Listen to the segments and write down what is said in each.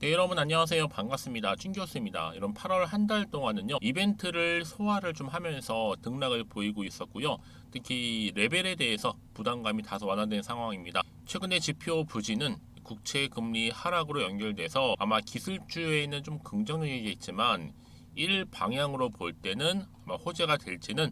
네, 여러분 안녕하세요. 반갑습니다. 찐교수입니다. 이런 8월 한 달 동안은요, 이벤트를 소화를 좀 하면서 등락을 보이고 있었고요. 특히 레벨에 대해서 부담감이 다소 완화된 상황입니다. 최근에 지표 부진은 국채 금리 하락으로 연결돼서 아마 기술주에는 좀 긍정적이겠지만 일 방향으로 볼 때는 아마 호재가 될지는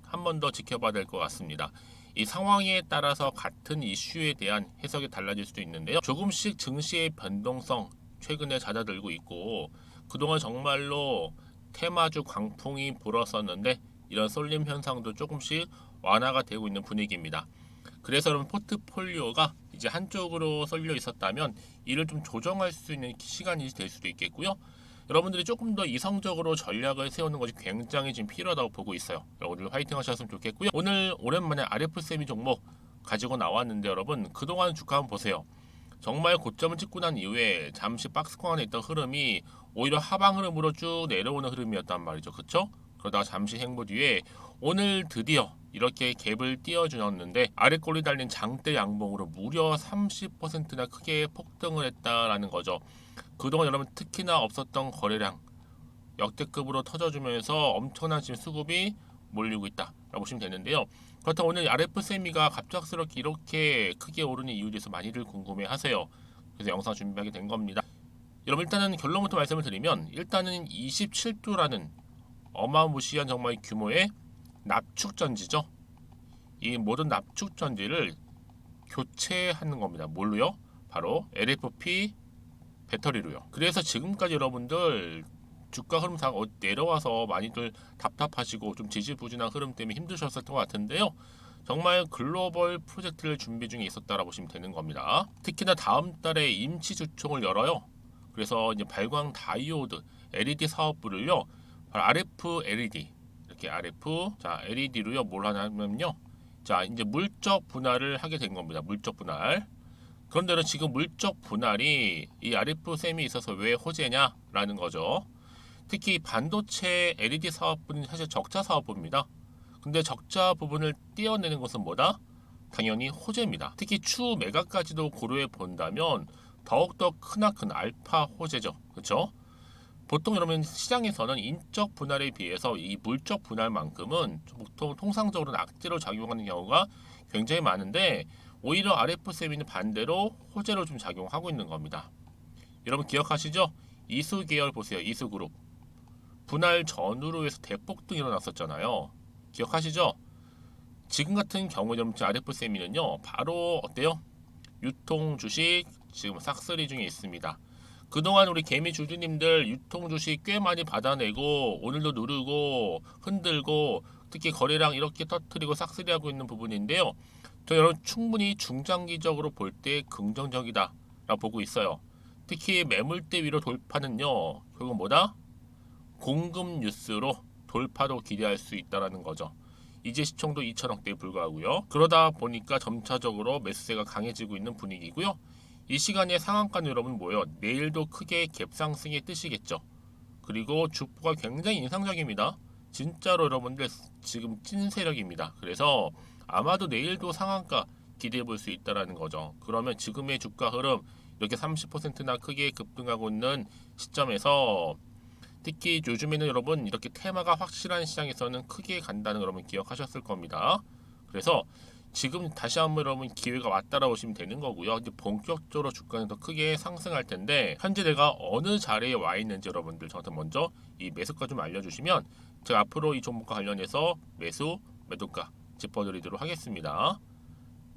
한 번 더 지켜봐야 될 것 같습니다. 이 상황에 따라서 같은 이슈에 대한 해석이 달라질 수도 있는데요. 조금씩 증시의 변동성 최근에 잦아들고 있고, 그동안 정말로 테마주 광풍이 불었었는데 이런 쏠림 현상도 조금씩 완화가 되고 있는 분위기입니다. 그래서 여러분 포트폴리오가 이제 한쪽으로 쏠려 있었다면 이를 좀 조정할 수 있는 시간이 될 수도 있겠고요. 여러분들이 조금 더 이성적으로 전략을 세우는 것이 굉장히 지금 필요하다고 보고 있어요. 여러분들 화이팅 하셨으면 좋겠고요. 오늘 오랜만에 RF 세미 종목 가지고 나왔는데, 여러분 그동안 주가 한번 보세요. 정말 고점을 찍고 난 이후에 잠시 박스권 안에 있던 흐름이 오히려 하방 흐름으로 쭉 내려오는 흐름이었단 말이죠. 그쵸? 그러다가 잠시 행보 뒤에 오늘 드디어 이렇게 갭을 띄워주었는데, 아래 꼬리 달린 장대 양봉으로 무려 30%나 크게 폭등을 했다라는 거죠. 그동안 여러분 특히나 없었던 거래량 역대급으로 터져주면서 엄청난 지금 수급이 몰리고 있다라고 보시면 되는데요. 그렇다고 오늘 RF 세미가 갑작스럽게 이렇게 크게 오르는 이유에 대해서 많이들 궁금해하세요. 그래서 영상 준비하게 된 겁니다. 여러분 일단은 결론부터 말씀을 드리면, 일단은 27조라는 어마무시한 정말 규모의 납축전지죠. 이 모든 납축전지를 교체하는 겁니다. 뭘로요? 바로 LFP 배터리로요. 그래서 지금까지 여러분들 주가 흐름 다 내려와서 많이들 답답하시고 좀 지지부진한 흐름 때문에 힘드셨을 것 같은데요. 정말 글로벌 프로젝트를 준비 중에 있었다라고 보시면 되는 겁니다. 특히나 다음 달에 임시 주총을 열어요. 그래서 이제 발광 다이오드 LED 사업부를요, RF LED, 이렇게 RF LED로요 뭘 하냐면요, 이제 물적 분할을 하게 된 겁니다. 물적 분할. 그런데 지금 물적 분할이 이 RF 셈이 있어서 왜 호재냐라는 거죠. 특히 반도체 LED 사업부는 사실 적자 사업부입니다. 근데 적자 부분을 떼어내는 것은 뭐다? 당연히 호재입니다. 특히 추후 매각까지도 고려해 본다면 더욱더 크나큰 알파 호재죠. 그렇죠? 보통 여러분 시장에서는 인적 분할에 비해서 이 물적 분할만큼은 보통 통상적으로는 악재로 작용하는 경우가 굉장히 많은데, 오히려 RF세미는 반대로 호재로 좀 작용하고 있는 겁니다. 여러분 기억하시죠? 이수 계열 보세요. 이수그룹. 분할 전후로 해서 대폭등 일어났었잖아요. 기억하시죠? 지금 같은 경우에 RF세미는요, 바로 어때요? 유통 주식 지금 싹쓸이 중에 있습니다. 그동안 우리 개미 주주님들 유통 주식 꽤 많이 받아내고 오늘도 누르고 흔들고 특히 거래량 이렇게 터트리고 싹쓸이하고 있는 부분인데요. 저 여러분 충분히 중장기적으로 볼 때 긍정적이다 라고 보고 있어요. 특히 매물대 위로 돌파는요, 결국 뭐다? 공급 뉴스로 돌파도 기대할 수 있다라는 거죠. 이제 시총도 2천억대에 불과하고요. 그러다 보니까 점차적으로 매수세가 강해지고 있는 분위기고요. 이 시간에 상한가는 여러분 뭐예요? 내일도 크게 갭상승의 뜻이겠죠. 그리고 주포가 굉장히 인상적입니다. 진짜로 여러분들 지금 찐 세력입니다. 그래서 아마도 내일도 상한가 기대해 볼 수 있다라는 거죠. 그러면 지금의 주가 흐름 이렇게 30%나 크게 급등하고 있는 시점에서, 특히 요즘에는 여러분 이렇게 테마가 확실한 시장에서는 크게 간다는 거 여러분 기억하셨을 겁니다. 그래서 지금 다시 한번 여러분 기회가 왔다라고 보시면 되는 거고요. 이제 본격적으로 주가는 더 크게 상승할 텐데, 현재 내가 어느 자리에 와 있는지 여러분들 저한테 먼저 이 매수가 좀 알려주시면 제가 앞으로 이 종목과 관련해서 매수, 매도가 짚어드리도록 하겠습니다.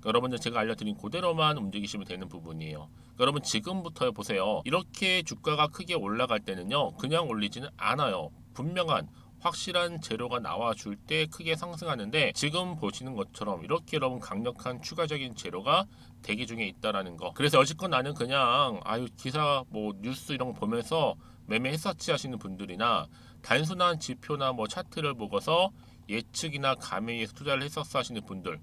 여러분들 제가 알려드린 그대로만 움직이시면 되는 부분이에요. 여러분 지금부터 보세요. 이렇게 주가가 크게 올라갈 때는요, 그냥 올리지는 않아요. 분명한 확실한 재료가 나와줄 때 크게 상승하는데, 지금 보시는 것처럼 이렇게 여러분 강력한 추가적인 재료가 대기 중에 있다라는 거. 그래서 여지껏 나는 그냥 기사 뭐 뉴스 이런 거 보면서 매매했었지 하시는 분들이나, 단순한 지표나 뭐 차트를 보고서 예측이나 감행에서 투자를 했었어 하시는 분들,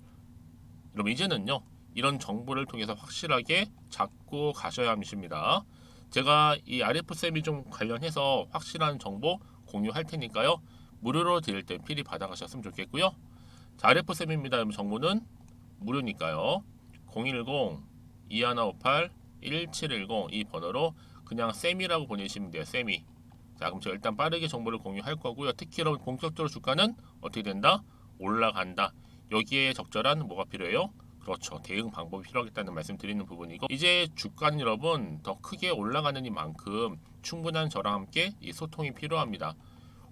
여러분 이제는요, 이런 정보를 통해서 확실하게 잡고 가셔야 하십니다. 제가 이 RF 세미 좀 관련해서 확실한 정보 공유할 테니까요, 무료로 드릴 때 필히 받아가셨으면 좋겠고요. 자, RF 세미입니다. 여러분 정보는 무료니까요. 010-2158-1710 이 번호로 그냥 세미라고 보내시면 돼요. 세미. 자, 그럼 제가 일단 빠르게 정보를 공유할 거고요. 특히 여러분 본격적으로 주가는 어떻게 된다? 올라간다. 여기에 적절한 뭐가 필요해요? 그렇죠. 대응 방법이 필요하겠다는 말씀 드리는 부분이고, 이제 주가는 여러분 더 크게 올라가는 이만큼 충분한 저랑 함께 이 소통이 필요합니다.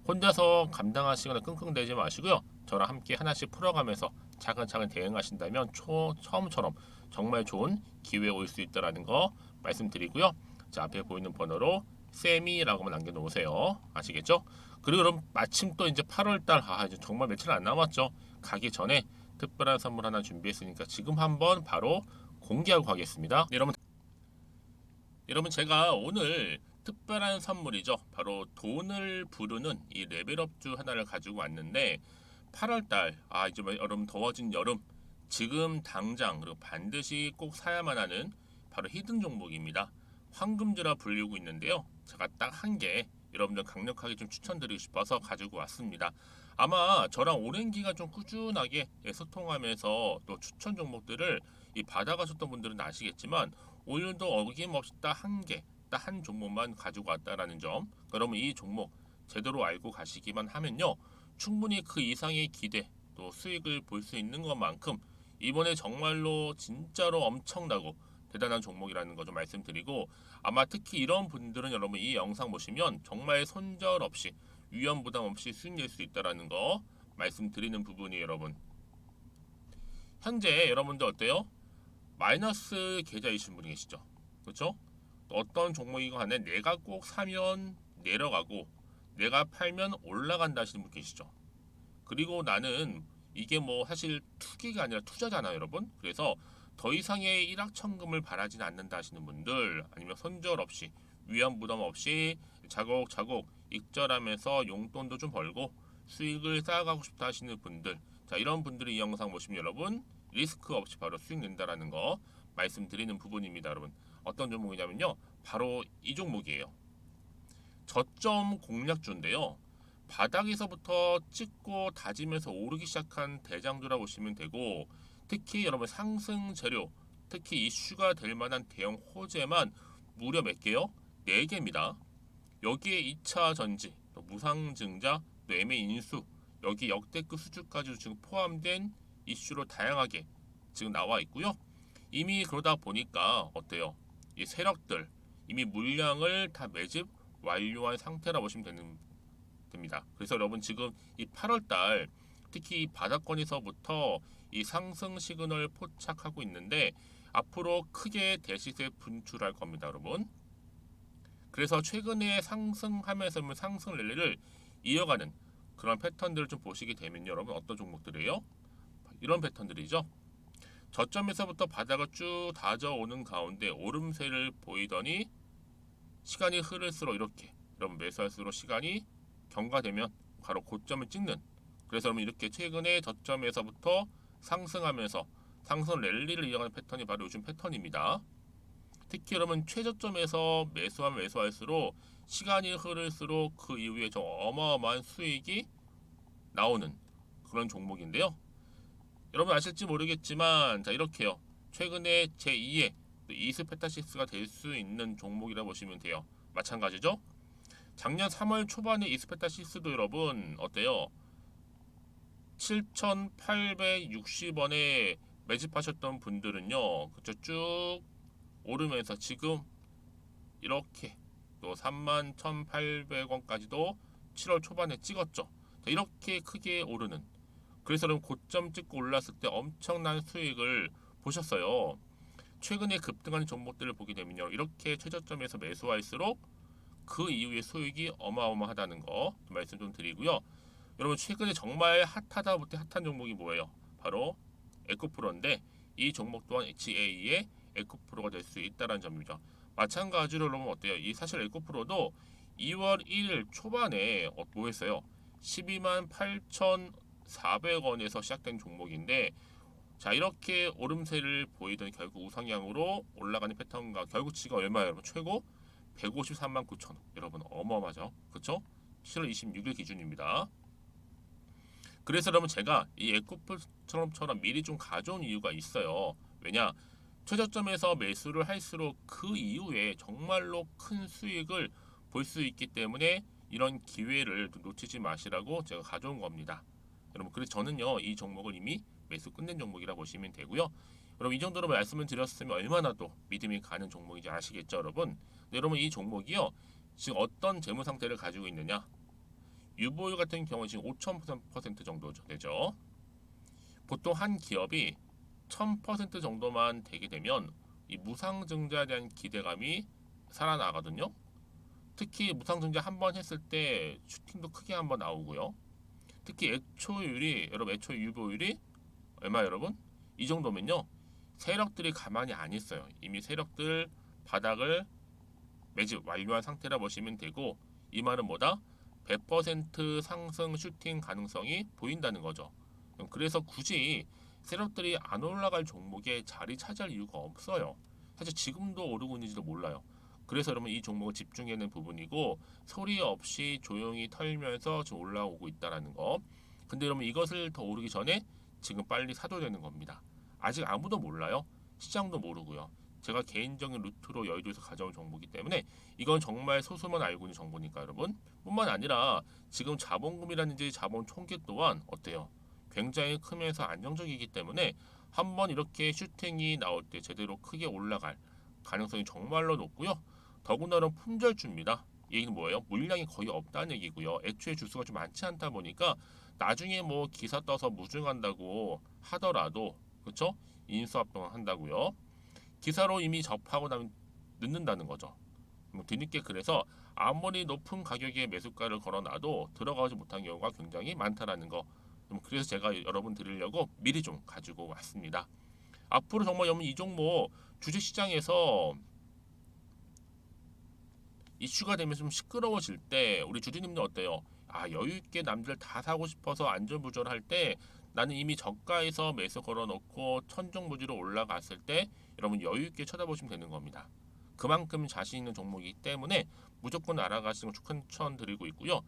혼자서 감당하시거나 끙끙대지 마시고요. 저랑 함께 하나씩 풀어가면서 차근차근 대응하신다면 처음처럼 정말 좋은 기회 올 수 있다라는 거 말씀드리고요. 자, 앞에 보이는 번호로 세미라고만 남겨놓으세요. 아시겠죠? 그리고 그럼 마침 또 이제 8월달 이제 정말 며칠 안 남았죠. 가기 전에 특별한 선물 하나 준비했으니까 지금 한번 바로 공개하고 가겠습니다. 여러분 제가 오늘 특별한 선물이죠. 바로 돈을 부르는 이 레벨업주 하나를 가지고 왔는데 8월달 이제 여름 더워진 여름 지금 당장 그리고 반드시 꼭 사야만 하는 바로 히든 종목입니다. 황금주라 불리고 있는데요. 제가 딱 한 개 여러분들 강력하게 좀 추천드리고 싶어서 가지고 왔습니다. 아마 저랑 오랜 기간 좀 꾸준하게 소통하면서 또 추천 종목들을 받아가셨던 분들은 아시겠지만 오늘도 어김없이 딱 한 개, 딱 한 종목만 가지고 왔다라는 점. 그러면 이 종목 제대로 알고 가시기만 하면요. 충분히 그 이상의 기대 또 수익을 볼 수 있는 것만큼 이번에 정말로 진짜로 엄청나고 대단한 종목이라는 거 좀 말씀드리고, 아마 특히 이런 분들은 여러분 이 영상 보시면 정말 손절 없이 위험 부담 없이 수익 낼 수 있다라는 거 말씀드리는 부분이에요. 여러분 현재 여러분들 어때요? 마이너스 계좌이신 분이 계시죠? 그렇죠? 어떤 종목이건 간에 내가 꼭 사면 내려가고 내가 팔면 올라간다 하시는 분 계시죠? 그리고 나는 이게 뭐 사실 투기가 아니라 투자잖아요, 여러분. 그래서 더 이상의 일확천금을 바라진 않는다 하시는 분들, 아니면 손절 없이 위험 부담 없이 자곡자곡 익절하면서 용돈도 좀 벌고 수익을 쌓아가고 싶다 하시는 분들, 자, 이런 분들이 이 영상 보시면 여러분 리스크 없이 바로 수익 낸다라는 거 말씀드리는 부분입니다. 여러분 어떤 종목이냐면요, 바로 이 종목이에요. 저점 공략주인데요. 바닥에서부터 찍고 다지면서 오르기 시작한 대장주라고 보시면 되고, 특히 여러분 상승 재료, 특히 이슈가 될 만한 대형 호재만 무려 몇 개요? 4개입니다. 여기에 2차 전지, 또 무상증자, 또 매매 인수, 여기 역대급 수주까지 지금 포함된 이슈로 다양하게 지금 나와 있고요. 이미 그러다 보니까 어때요? 이 세력들 이미 물량을 다 매집 완료한 상태라 보시면 됩니다. 그래서 여러분 지금 이 8월달 특히 이 바닥권에서부터 이 상승 시그널 포착하고 있는데 앞으로 크게 대시세 분출할 겁니다, 여러분. 그래서 최근에 상승하면서 상승 랠리를 이어가는 그런 패턴들을 좀 보시게 되면 여러분 어떤 종목들이에요? 이런 패턴들이죠. 저점에서부터 바닥을 쭉 다져오는 가운데 오름세를 보이더니 시간이 흐를수록 이렇게 여러분 매수할수록 시간이 경과되면 바로 고점을 찍는, 그래서 여러분 이렇게 최근에 저점에서부터 상승하면서 상승 랠리를 이어가는 패턴이 바로 요즘 패턴입니다. 특히 여러분 최저점에서 매수하면 매수할수록 시간이 흐를수록 그 이후에 좀 어마어마한 수익이 나오는 그런 종목인데요. 여러분 아실지 모르겠지만 자 이렇게요. 최근에 제2의 이스페타시스가 될 수 있는 종목이라 보시면 돼요. 마찬가지죠. 작년 3월 초반에 이스페타시스도 여러분 어때요? 7,860원에 매집하셨던 분들은요. 그쵸, 쭉 오르면서 지금 이렇게 또 31,800원까지도 7월 초반에 찍었죠. 자, 이렇게 크게 오르는, 그래서 여러분 고점 찍고 올랐을 때 엄청난 수익을 보셨어요. 최근에 급등하는 종목들을 보게 되면요, 이렇게 최저점에서 매수할수록 그 이후에 수익이 어마어마하다는 거 말씀 좀 드리고요. 여러분 최근에 정말 핫하다 못해 핫한 종목이 뭐예요? 바로 에코프로인데 이 종목 또한 HA의 에코프로가 될 수 있다는 점입니다. 마찬가지로 여러분 어때요? 이 사실 에코프로도 2월 1일 초반에 뭐 했어요? 12만 8,400원에서 시작된 종목인데, 자 이렇게 오름세를 보이던 결국 우상향으로 올라가는 패턴과 결국 지금 얼마예요? 여러분 최고 153만 9천 원. 여러분 어마어마하죠, 그렇죠? 7월 26일 기준입니다. 그래서 여러분 제가 이 에코프처럼 미리 좀 가져온 이유가 있어요. 왜냐, 최저점에서 매수를 할수록 그 이후에 정말로 큰 수익을 볼 수 있기 때문에 이런 기회를 놓치지 마시라고 제가 가져온 겁니다. 여러분, 그래서 저는요 이 종목을 이미 매수 끝낸 종목이라 보시면 되고요. 여러분, 이 정도로 말씀을 드렸으면 얼마나 또 믿음이 가는 종목인지 아시겠죠, 여러분? 네, 여러분, 이 종목이요 지금 어떤 재무 상태를 가지고 있느냐? 유보율 같은 경우 지금 5,000% 정도 되죠. 보통 한 기업이 1000% 정도만 되게 되면 이 무상증자에 대한 기대감이 살아나거든요. 특히 무상증자 한번 했을 때 슈팅도 크게 한번 나오고요. 특히 애초율이, 여러분, 애초 유보율이 얼마, 여러분? 이 정도면요 세력들이 가만히 안 있어요. 이미 세력들 바닥을 매집 완료한 상태라 보시면 되고, 이 말은 뭐다? 100% 상승 슈팅 가능성이 보인다는 거죠. 그래서 굳이 세력들이 안 올라갈 종목에 자리 차지할 이유가 없어요. 사실 지금도 오르고 있는지도 몰라요. 그래서 여러분, 이 종목을 집중해야 하는 부분이고, 소리 없이 조용히 털면서 지금 올라오고 있다는 거. 근데 여러분, 이것을 더 오르기 전에 지금 빨리 사도 되는 겁니다. 아직 아무도 몰라요. 시장도 모르고요. 제가 개인적인 루트로 여의도에서 가져온 정보이기 때문에 이건 정말 소수만 알고 있는 정보니까 여러분. 뿐만 아니라 지금 자본금이라든지 자본 총계 또한 어때요? 굉장히 크면서 안정적이기 때문에 한번 이렇게 슈팅이 나올 때 제대로 크게 올라갈 가능성이 정말로 높고요. 더군다나 품절주입니다. 이 얘기는 뭐예요? 물량이 거의 없다는 얘기고요. 애초에 주수가 좀 많지 않다 보니까 나중에 뭐 기사 떠서 무증한다고 하더라도, 그렇죠? 인수합병 한다고요. 기사로 이미 접하고 나면 늦는다는 거죠. 뒤늦게, 그래서 아무리 높은 가격에 매수가를 걸어놔도 들어가지 못한 경우가 굉장히 많다라는 거. 그래서 제가 여러분 드리려고 미리 좀 가지고 왔습니다. 앞으로 정말 여러분, 이 종목 주식시장에서 이슈가 되면서 좀 시끄러워질 때 우리 주주님들 어때요? 아, 여유 있게 남들 다 사고 싶어서 안전부절할 때 나는 이미 저가에서 매수 걸어놓고 천정부지로 올라갔을 때 여러분 여유 있게 쳐다보시면 되는 겁니다. 그만큼 자신 있는 종목이기 때문에 무조건 알아가시는 걸 추천드리고 있고요.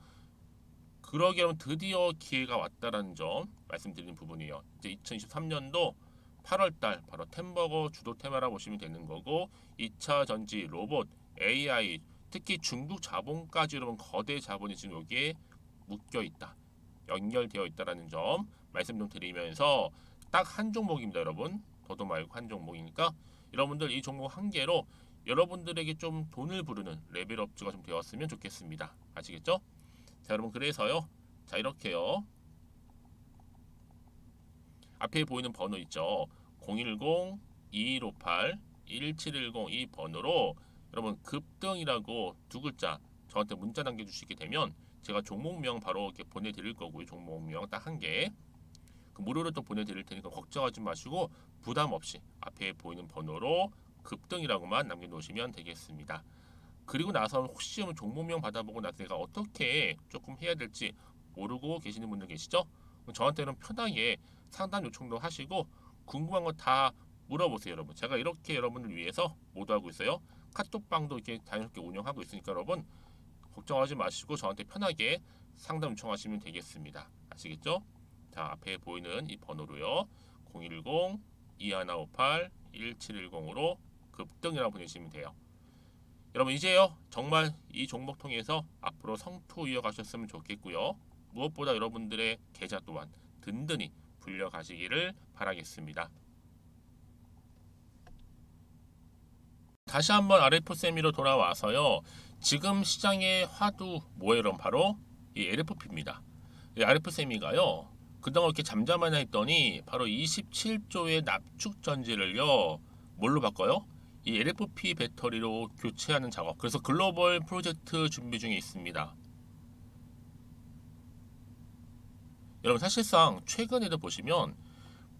그러기 여러분, 드디어 기회가 왔다라는 점 말씀드리는 부분이에요. 이제 2023년도 8월달 바로 템버거 주도 테마라 보시면 되는 거고, 2차 전지, 로봇, AI, 특히 중국 자본까지 여러분 거대 자본이 지금 여기에 묶여 있다, 연결되어 있다라는 점 말씀 좀 드리면서 딱 한 종목입니다, 여러분. 더도 말고 한 종목이니까 여러분들 이 종목 한 개로 여러분들에게 좀 돈을 부르는 레벨업주가 좀 되었으면 좋겠습니다. 아시겠죠? 자, 여러분, 그래서요. 자, 이렇게요. 앞에 보이는 번호 있죠. 010-2158-1710 이 번호로 여러분 급등이라고 두 글자 저한테 문자 남겨주시게 되면 제가 종목명 바로 이렇게 보내드릴 거고요. 종목명 딱 한 개. 그 무료로 또 보내드릴 테니까 걱정하지 마시고 부담 없이 앞에 보이는 번호로 급등이라고만 남겨놓으시면 되겠습니다. 그리고 나서 혹시 종목명 받아보고 나서 내가 어떻게 조금 해야 될지 모르고 계시는 분들 계시죠? 저한테는 편하게 상담 요청도 하시고 궁금한 거 다 물어보세요, 여러분. 제가 이렇게 여러분을 위해서 모두하고 있어요. 카톡방도 이렇게 자연스럽게 운영하고 있으니까 여러분 걱정하지 마시고 저한테 편하게 상담 요청하시면 되겠습니다. 아시겠죠? 자, 앞에 보이는 이 번호로요. 010-2158-1710으로 급등이라고 보내시면 돼요. 여러분, 이제요 정말 이 종목 통해서 앞으로 성투 이어가셨으면 좋겠고요. 무엇보다 여러분들의 계좌 또한 든든히 불려가시기를 바라겠습니다. 다시 한번 RF세미로 돌아와서요. 지금 시장의 화두 뭐예요? 여러분, 바로 이 LFP입니다. 이 RF세미가요. 그동안 이렇게 잠잠하나 했더니 바로 27조의 납축 전지를요. 뭘로 바꿔요? 이 LFP 배터리로 교체하는 작업. 그래서 글로벌 프로젝트 준비 중에 있습니다. 여러분, 사실상 최근에도 보시면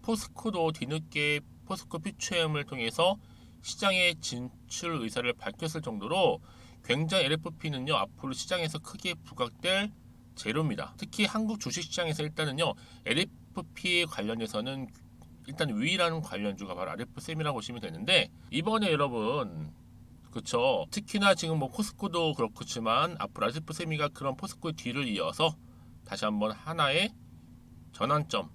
포스코도 뒤늦게 포스코 퓨처엠을 통해서 시장에 진출 의사를 밝혔을 정도로 굉장히 LFP는요 앞으로 시장에서 크게 부각될 재료입니다. 특히 한국 주식시장에서 일단은요 LFP 관련해서는 일단 유일한 관련주가 바로 RF셈이라고 보시면 되는데, 이번에 여러분 그쵸, 특히나 지금 뭐 포스코도 그렇지만 앞으로 RF세미가 그런 포스코의 뒤를 이어서 다시 한번 하나의 전환점,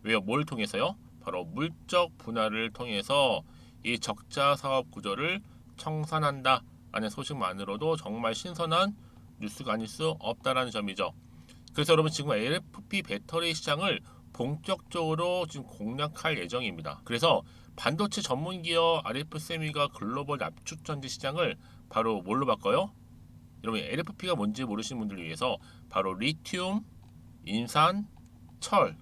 왜요? 뭘 통해서요? 바로 물적 분할을 통해서 이 적자 사업 구조를 청산한다 라는 소식만으로도 정말 신선한 뉴스가 아닐 수 없다라는 점이죠. 그래서 여러분 지금 LFP 배터리 시장을 본격적으로 지금 공략할 예정입니다. 그래서 반도체 전문 기업 RF세미가 글로벌 납축 전지 시장을 바로 뭘로 바꿔요? 여러분 LFP가 뭔지 모르시는 분들을 위해서 바로 리튬, 인산, 철.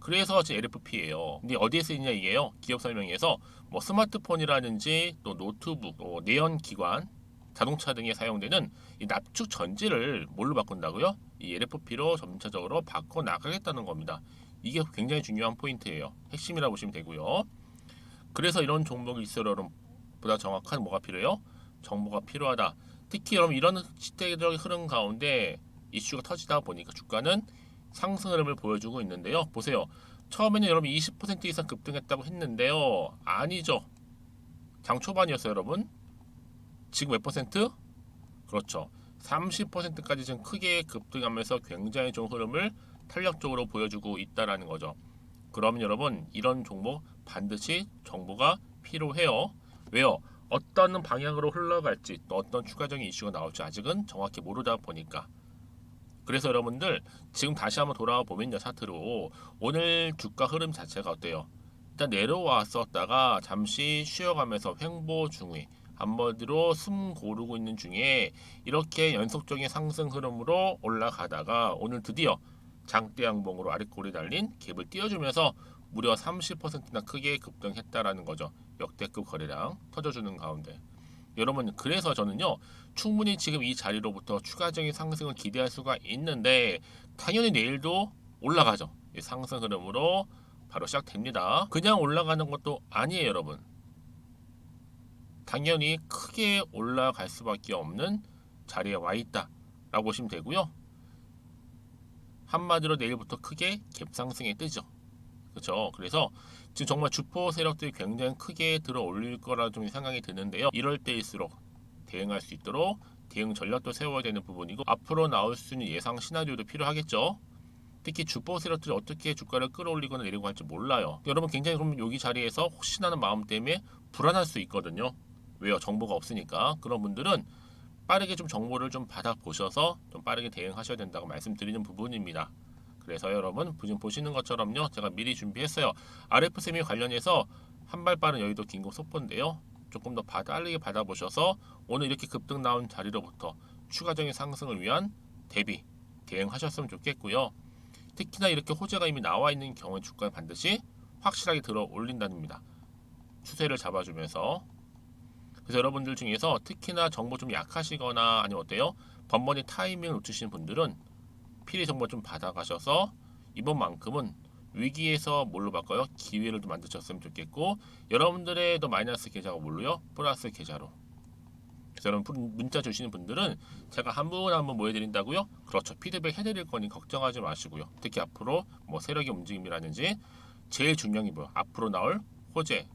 그래서 지금 LFP예요. 근데 어디에 쓰이냐 이게요. 기업 설명에서 뭐 스마트폰이라든지 또 노트북, 또 내연기관, 자동차 등에 사용되는 이 납축 전지를 뭘로 바꾼다고요? 이 LFP로 점차적으로 바꿔 나가겠다는 겁니다. 이게 굉장히 중요한 포인트예요. 핵심이라고 보시면 되고요. 그래서 이런 종목이 있어요. 여러분 보다 정확한 뭐가 필요해요? 정보가 필요하다. 특히 여러분 이런 시대적인 흐름 가운데 이슈가 터지다 보니까 주가는 상승 흐름을 보여주고 있는데요. 보세요. 처음에는 여러분 20% 이상 급등했다고 했는데요. 아니죠. 장 초반이었어요, 여러분. 지금 몇 퍼센트? 그렇죠. 30%까지 지금 크게 급등하면서 굉장히 좋은 흐름을 탄력적으로 보여주고 있다라는 거죠. 그러면 여러분 이런 종목 반드시 정보가 필요해요. 왜요? 어떤 방향으로 흘러갈지 또 어떤 추가적인 이슈가 나올지 아직은 정확히 모르다 보니까. 그래서 여러분들 지금 다시 한번 돌아와 보면요, 차트로 오늘 주가 흐름 자체가 어때요? 일단 내려왔었다가 잠시 쉬어가면서 횡보 중위 한번으로 숨 고르고 있는 중에 이렇게 연속적인 상승 흐름으로 올라가다가 오늘 드디어 장대 양봉으로 아랫골이 달린 갭을 띄워주면서 무려 30%나 크게 급등했다라는 거죠. 역대급 거래량 터져주는 가운데. 여러분 그래서 저는요 충분히 지금 이 자리로부터 추가적인 상승을 기대할 수가 있는데 당연히 내일도 올라가죠. 이 상승 흐름으로 바로 시작됩니다. 그냥 올라가는 것도 아니에요, 여러분. 당연히 크게 올라갈 수밖에 없는 자리에 와 있다라고 보시면 되고요. 한마디로 내일부터 크게 갭상승에 뜨죠. 그렇죠. 그래서 지금 정말 주포 세력들이 굉장히 크게 들어 올릴 거라 좀 생각이 드는데요. 이럴 때일수록 대응할 수 있도록 대응 전략도 세워야 되는 부분이고 앞으로 나올 수 있는 예상 시나리오도 필요하겠죠. 특히 주포 세력들이 어떻게 주가를 끌어올리거나 내리고 할지 몰라요. 여러분 굉장히 그럼 여기 자리에서 혹시나 하는 마음 때문에 불안할 수 있거든요. 왜요? 정보가 없으니까. 그런 분들은 빠르게 좀 정보를 좀 받아보셔서 좀 빠르게 대응하셔야 된다고 말씀드리는 부분입니다. 그래서 여러분 지금 보시는 것처럼요. 제가 미리 준비했어요. RF세미 관련해서 한 발 빠른 여의도 긴급 속보인데요. 조금 더 빠르게 받아보셔서 오늘 이렇게 급등 나온 자리로부터 추가적인 상승을 위한 대비, 대응하셨으면 좋겠고요. 특히나 이렇게 호재가 이미 나와 있는 경우에 주가는 반드시 확실하게 들어 올린답니다. 추세를 잡아주면서. 그래서 여러분들 중에서 특히나 정보 좀 약하시거나 아니면 어때요? 번번이 타이밍을 놓치시는 분들은 필히 정보 좀 받아가셔서 이번만큼은 위기에서 뭘로 바꿔요? 기회를 좀 만드셨으면 좋겠고 여러분들의 더 마이너스 계좌가 뭘로요? 플러스 계좌로. 그래서 여러분 문자 주시는 분들은 제가 한 분 한 분 모여드린다고요? 그렇죠. 피드백 해드릴 거니 걱정하지 마시고요. 특히 앞으로 뭐 세력의 움직임이라든지 제일 중요한 게 뭐예요? 앞으로 나올 호재,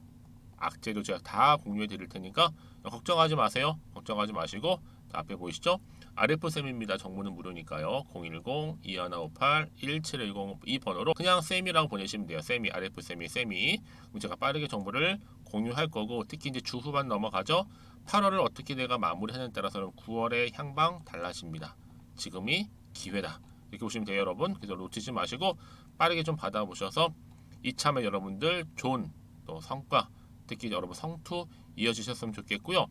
악재도 제가 다 공유해 드릴 테니까 걱정하지 마세요. 걱정하지 마시고 앞에 보이시죠? RF쌤입니다. 정보는 무료니까요. 010-2158-1710 이 번호로 그냥 쌤이라고 보내시면 돼요. 쌤이 RF쌤이 쌤이. 그럼 제가 빠르게 정보를 공유할 거고 특히 이제 주 후반 넘어가죠. 8월을 어떻게 내가 마무리하느냐에 따라서는 9월의 향방 달라집니다. 지금이 기회다. 이렇게 보시면 돼요, 여러분. 그래서 놓치지 마시고 빠르게 좀 받아보셔서 이참에 여러분들 좋은 또 성과 특히 여러분 성투 이어지셨으면 좋겠고요.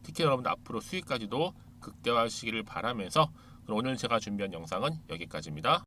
특히 여러분들 앞으로 수익까지도 극대화하시기를 바라면서 오늘 제가 준비한 영상은 여기까지입니다.